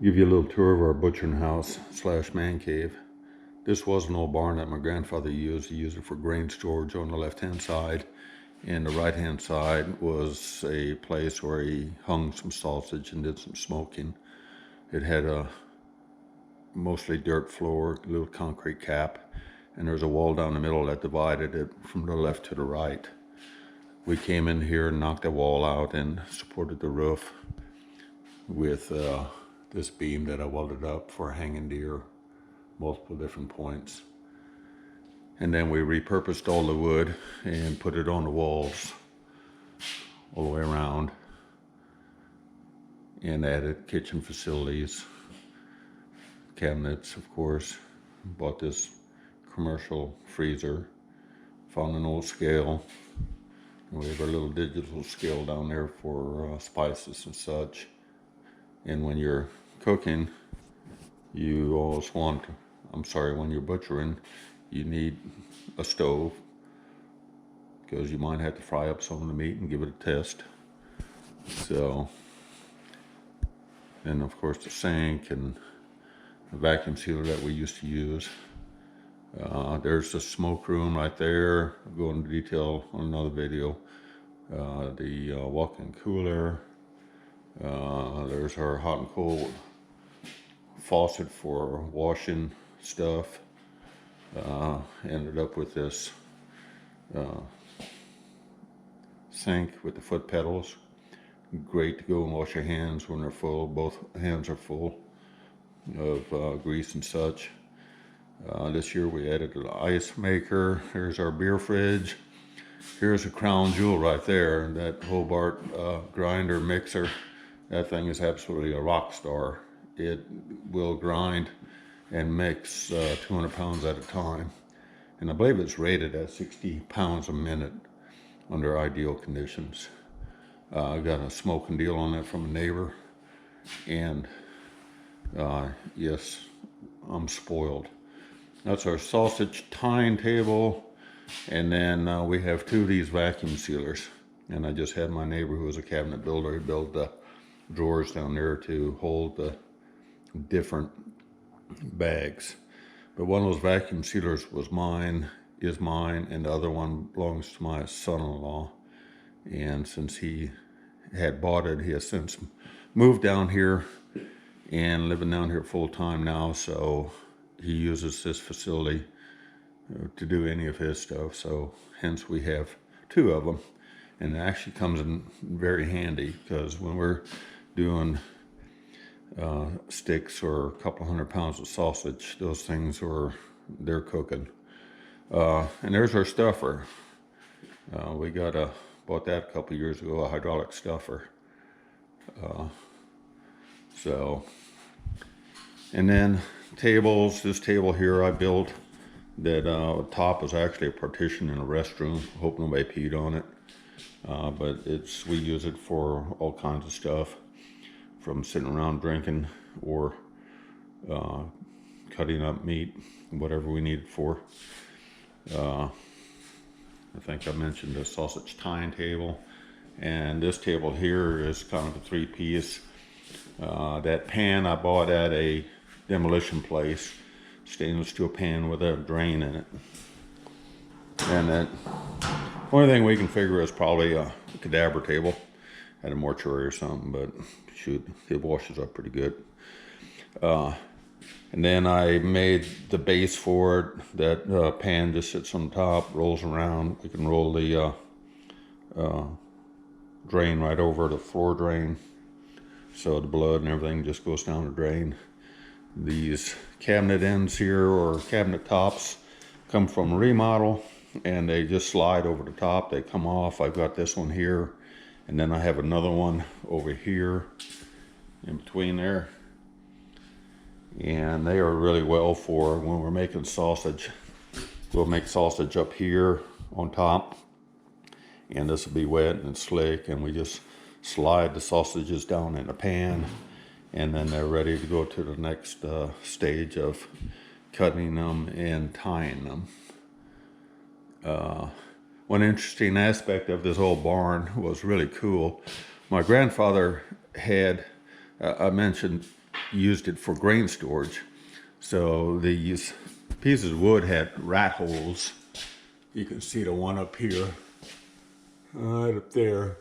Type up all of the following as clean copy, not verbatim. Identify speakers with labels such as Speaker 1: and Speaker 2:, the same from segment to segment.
Speaker 1: Give you a little tour of our butchering house slash man cave. This was an old barn that my grandfather used. He used it for grain storage on the left-hand side, and the right-hand side was a place where he hung some sausage and did some smoking. It had a mostly dirt floor, little concrete cap, and there was a wall down the middle that divided it from the left to the right. We came in here and knocked the wall out and supported the roof with this beam that I welded up for hanging deer, multiple different points. And then we repurposed all the wood and put it on the walls all the way around, and added kitchen facilities, cabinets, of course. Bought this commercial freezer, found an old scale. We have our little digital scale down there for spices and such. And when you're cooking, you always want, when you're butchering, you need a stove, because you might have to fry up some of the meat and give it a test. So, and of course the sink and the vacuum sealer that we used to use. There's the smoke room right there. I'll go into detail on another video. The walk-in cooler. There's our hot and cold faucet for washing stuff. Ended up with this sink with the foot pedals. Great to go and wash your hands when they're full. Both hands are full of grease and such. This year we added an ice maker. Here's our beer fridge. Here's a crown jewel right there. That Hobart grinder mixer. That thing is absolutely a rock star. It will grind and mix 200 pounds at a time. And I believe it's rated at 60 pounds a minute under ideal conditions. I got a smoking deal on that from a neighbor. And yes, I'm spoiled. That's our sausage tying table. And then we have two of these vacuum sealers. And I just had my neighbor, who was a cabinet builder, he built the drawers down there to hold the different bags. But one of those vacuum sealers was mine, is mine, and the other one belongs to my son-in-law. And since he had bought it, he has since moved down here and living down here full time now. So he uses this facility to do any of his stuff. So hence we have two of them. And it actually comes in very handy, because when we're doing sticks or a couple hundred pounds of sausage, those things they're cooking. And there's our stuffer. We bought that a couple years ago, a hydraulic stuffer. And then tables. This table here I built, that top was actually a partition in a restroom. Hope nobody peed on it. But we use it for all kinds of stuff, from sitting around drinking or cutting up meat, whatever we need it for. I think I mentioned the sausage tying table. And this table here is kind of a three-piece. That pan I bought at a demolition place, stainless steel pan with a drain in it. And that only thing we can figure is probably a cadaver table at a mortuary or something, but shoot, it washes up pretty good. And then I made the base for it. That pan just sits on top, rolls around. We can roll the drain right over the floor drain, so the blood and everything just goes down the drain. These cabinet ends here, or cabinet tops, come from a remodel, and they just slide over the top. They come off. I've got this one here, and then I have another one over here in between there. And they are really well for when we're making sausage. We'll make sausage up here on top, and this will be wet and slick, and we just slide the sausages down in a pan, and then they're ready to go to the next stage of cutting them and tying them. One interesting aspect of this old barn was really cool. My grandfather had, I mentioned used it for grain storage. So these pieces of wood had rat holes. You can see the one up here, right up there.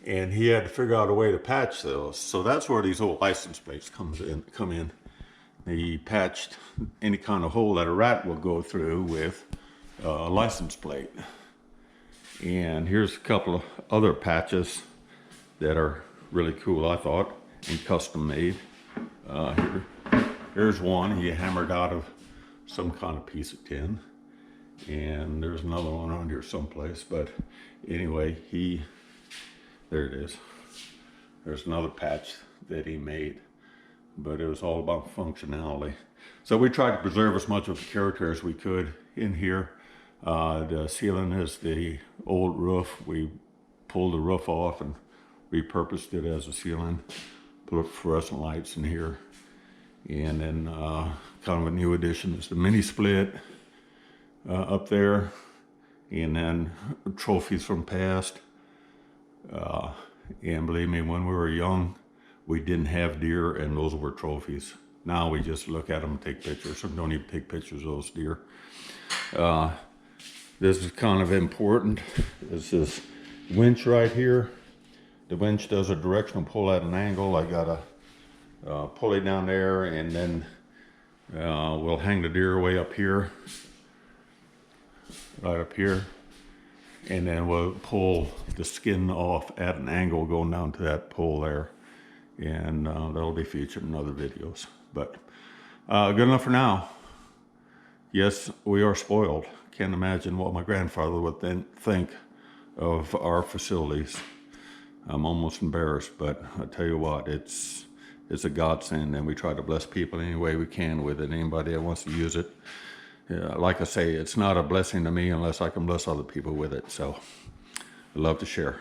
Speaker 1: And he had to figure out a way to patch those. So that's where these old license plates come in. He patched any kind of hole that a rat will go through with a license plate. And here's a couple of other patches that are really cool, I thought, and custom made. Here's one he hammered out of some kind of piece of tin. And there's another one on here someplace. But anyway, there it is. There's another patch that he made. But it was all about functionality. So we tried to preserve as much of the character as we could in here. The ceiling is the old roof. We pulled the roof off and repurposed it as a ceiling. Put fluorescent lights in here. And then kind of a new addition is the mini split up there. And then trophies from past. And believe me, when we were young, we didn't have deer, and those were trophies. Now we just look at them and take pictures, or don't even take pictures of those deer. This is kind of important. This is winch right here. The winch does a directional pull at an angle. I got a pulley down there, and then we'll hang the deer way up here, right up here. And then we'll pull the skin off at an angle going down to that pole there. And that'll be featured in other videos. But good enough for now. Yes, we are spoiled. Can't imagine what my grandfather would then think of our facilities. I'm almost embarrassed, but I tell you what, it's a godsend, and we try to bless people any way we can with it. Anybody that wants to use it. Like I say, it's not a blessing to me unless I can bless other people with it. So I love to share.